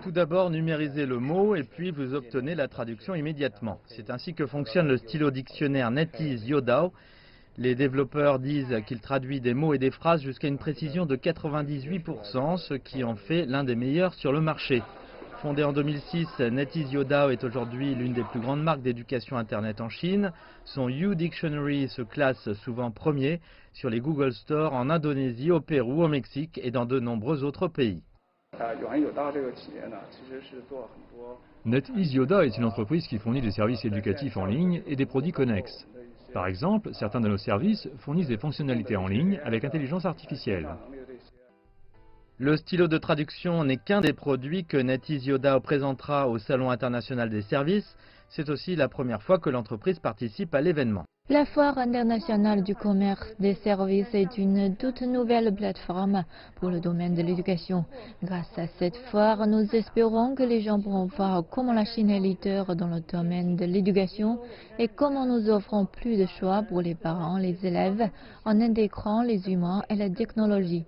Tout d'abord, numérisez le mot et puis vous obtenez la traduction immédiatement. C'est ainsi que fonctionne le stylo dictionnaire NetEase Youdao. Les développeurs disent qu'il traduit des mots et des phrases jusqu'à une précision de 98%, ce qui en fait l'un des meilleurs sur le marché. Fondé en 2006, NetEase Youdao est aujourd'hui l'une des plus grandes marques d'éducation Internet en Chine. Son YouDictionary se classe souvent premier sur les Google Store en Indonésie, au Pérou, au Mexique et dans de nombreux autres pays. NetEase Youdao est une entreprise qui fournit des services éducatifs en ligne et des produits connexes. Par exemple, certains de nos services fournissent des fonctionnalités en ligne avec intelligence artificielle. Le stylo de traduction n'est qu'un des produits que NetEase Youdao présentera au Salon international des services. C'est aussi la première fois que l'entreprise participe à l'événement. La Foire internationale du commerce des services est une toute nouvelle plateforme pour le domaine de l'éducation. Grâce à cette foire, nous espérons que les gens pourront voir comment la Chine est leader dans le domaine de l'éducation et comment nous offrons plus de choix pour les parents, les élèves, en intégrant les humains et la technologie.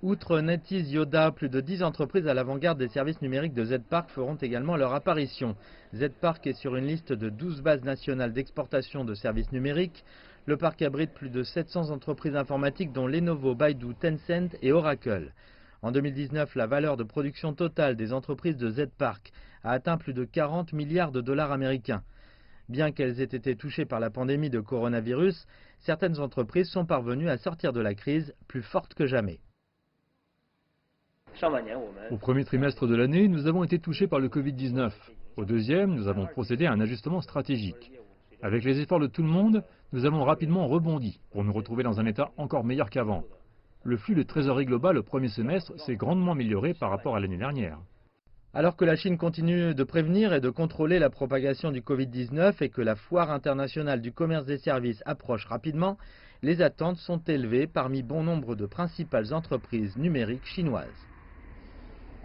Outre NetEase Youdao, plus de 10 entreprises à l'avant-garde des services numériques de Z-Park feront également leur apparition. Z-Park est sur une liste de 12 bases nationales d'exportation de services numériques. Le parc abrite plus de 700 entreprises informatiques dont Lenovo, Baidu, Tencent et Oracle. En 2019, la valeur de production totale des entreprises de Z-Park a atteint plus de 40 milliards de dollars américains. Bien qu'elles aient été touchées par la pandémie de coronavirus, certaines entreprises sont parvenues à sortir de la crise plus fortes que jamais. Au premier trimestre de l'année, nous avons été touchés par le Covid-19. Au deuxième, nous avons procédé à un ajustement stratégique. Avec les efforts de tout le monde, nous avons rapidement rebondi pour nous retrouver dans un état encore meilleur qu'avant. Le flux de trésorerie global au premier semestre s'est grandement amélioré par rapport à l'année dernière. Alors que la Chine continue de prévenir et de contrôler la propagation du Covid-19 et que la foire internationale du commerce des services approche rapidement, les attentes sont élevées parmi bon nombre de principales entreprises numériques chinoises.